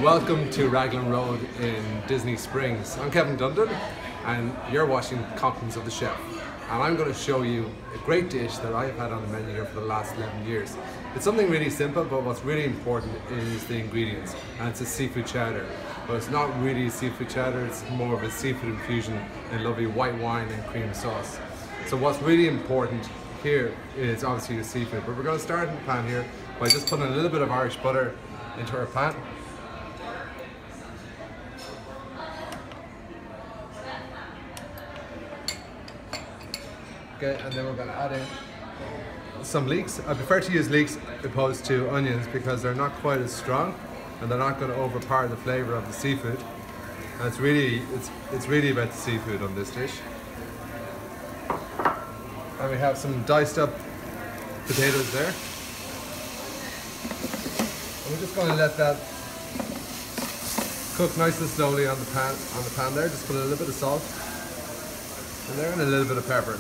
Welcome to Raglan Road in Disney Springs. I'm Kevin Dundon and you're watching Confidence of the Chef. And I'm going to show you a great dish that I've had on the menu here for the last 11 years. It's something really simple, but what's really important is the ingredients. And it's a seafood chowder. But it's not really a seafood chowder, it's more of a seafood infusion in lovely white wine and cream sauce. So what's really important here is obviously the seafood. But we're going to start in the pan here by just putting a little bit of Irish butter into our pan. Okay, and then we're going to add in some leeks. I prefer to use leeks opposed to onions because they're not quite as strong and they're not going to overpower the flavour of the seafood. And it's really about the seafood on this dish. And we have some diced up potatoes there. And we're just going to let that cook nice and slowly on the pan there. Just put a little bit of salt in there and a little bit of pepper.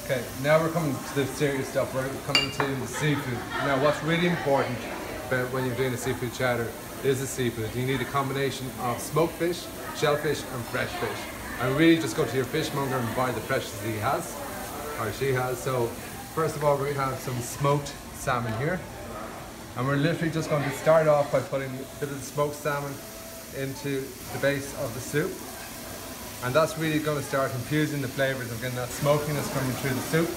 Okay, now we're coming to the serious stuff. We're coming to the seafood. Now what's really important about when you're doing a seafood chowder is the seafood. You need a combination of smoked fish, shellfish and fresh fish. And really just go to your fishmonger and buy the freshest he has, or she has. So first of all we have some smoked salmon here. And we're literally just going to start off by putting a bit of the smoked salmon into the base of the soup. And that's really going to start infusing the flavours of getting that smokiness coming through the soup.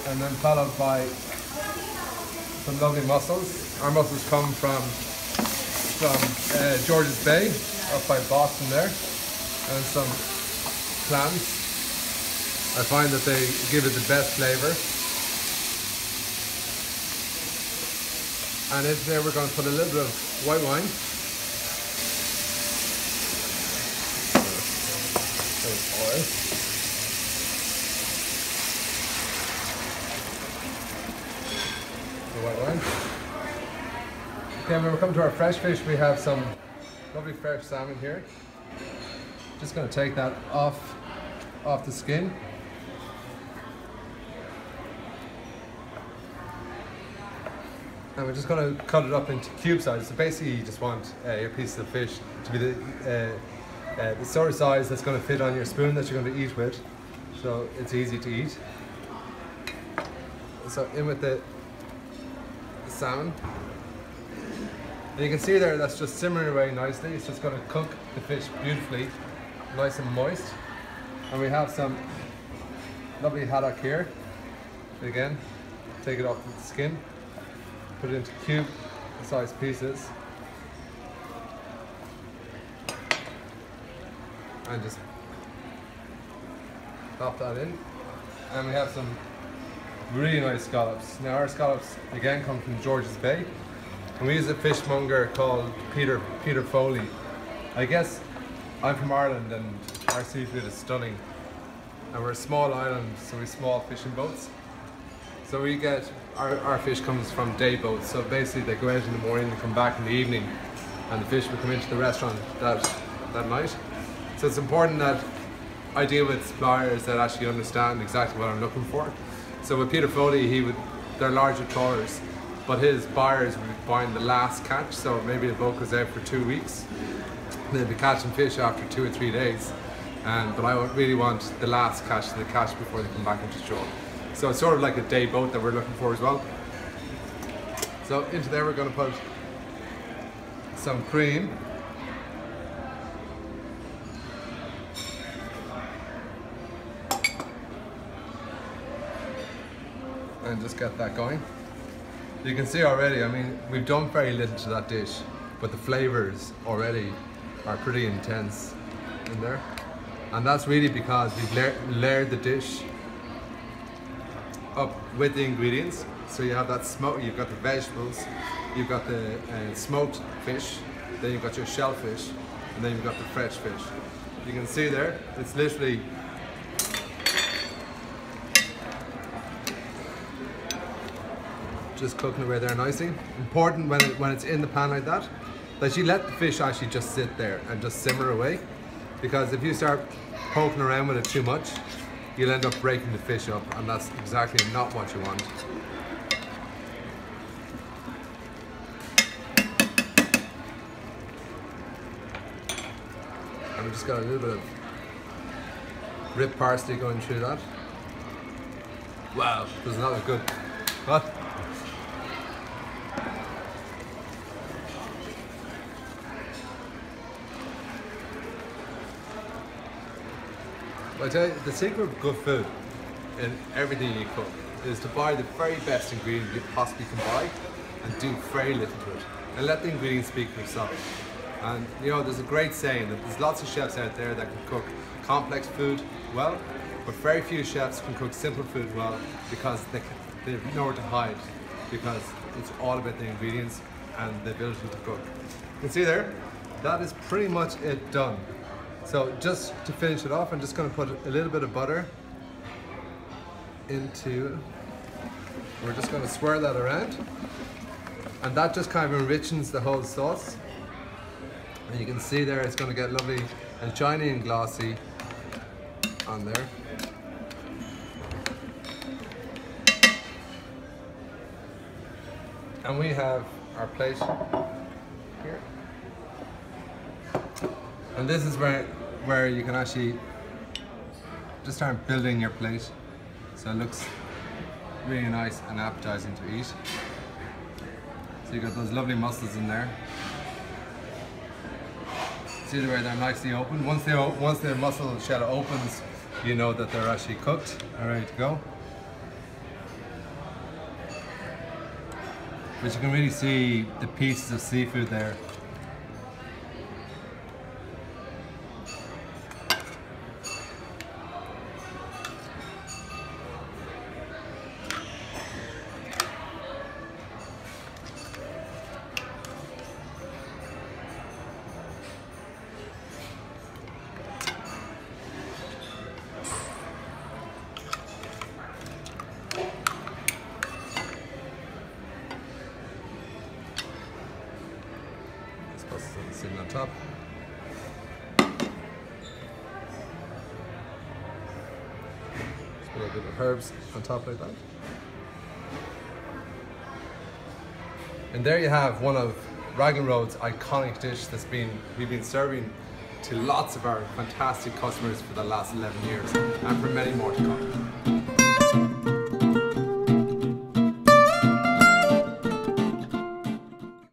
And then followed by some lovely mussels. Our mussels come from George's Bay, up by Boston there. And some clams. I find that they give it the best flavour. And into there we're going to put a little bit of white wine. Oil. The white wine. Okay, when we come to our fresh fish, we have some lovely fresh salmon here. Just going to take that off the skin. And we're just going to cut it up into cube size. So basically you just want your piece of fish to be the sort of size that's going to fit on your spoon that you're going to eat with, so it's easy to eat. So in with the salmon, and you can see there that's just simmering away nicely. It's just going to cook the fish beautifully, nice and moist. And we have some lovely haddock here. Again, take it off with the skin, put it into cube sized pieces. And just pop that in. And we have some really nice scallops. Now our scallops again come from George's Bay, and we use a fishmonger called Peter Foley. I guess I'm from Ireland and our seafood is stunning, and we're a small island, so we small fishing boats. So we get our fish comes from day boats, so basically they go out in the morning and come back in the evening, and the fish will come into the restaurant that night. So it's important that I deal with suppliers that actually understand exactly what I'm looking for. So with Peter Foley, they're larger trawlers, but his buyers would be buying the last catch. So maybe a boat goes out for 2 weeks, they'll be catching fish after 2 or 3 days. But I really want the last catch to the catch before they come back into shore. So it's sort of like a day boat that we're looking for as well. So into there we're going to put some cream. And just get that going. You can see already, I mean, we've done very little to that dish, but the flavors already are pretty intense in there. And that's really because we've layered the dish up with the ingredients. So you have that smoke, you've got the vegetables, you've got the smoked fish, then you've got your shellfish, and then you've got the fresh fish. You can see there, it's literally just cooking away there nicely. Important when it's in the pan like that you let the fish actually just sit there and just simmer away, because if you start poking around with it too much, you'll end up breaking the fish up, and that's exactly not what you want. And we've just got a little bit of ripped parsley going through that. Wow, doesn't that look good? What? I tell you, the secret of good food in everything you cook is to buy the very best ingredient you possibly can buy and do very little to it. And let the ingredients speak for themselves. And you know, there's a great saying that there's lots of chefs out there that can cook complex food well, but very few chefs can cook simple food well because they've nowhere to hide, because it's all about the ingredients and the ability to cook. You can see there, that is pretty much it done. So just to finish it off, I'm just going to put a little bit of butter into, we're just going to swirl that around, and that just kind of enrichens the whole sauce. And you can see there it's going to get lovely and shiny and glossy on there. And we have our plate here. And this is where you can actually just start building your plate, so it looks really nice and appetizing to eat. So you got those lovely mussels in there. See the way they're nicely open. Once the mussel shell opens, you know that they're actually cooked and ready to go. But you can really see the pieces of seafood there. Sitting on top. Just put a bit of herbs on top like that. And there you have one of Raglan Road's iconic dish we've been serving to lots of our fantastic customers for the last 11 years, and for many more to come.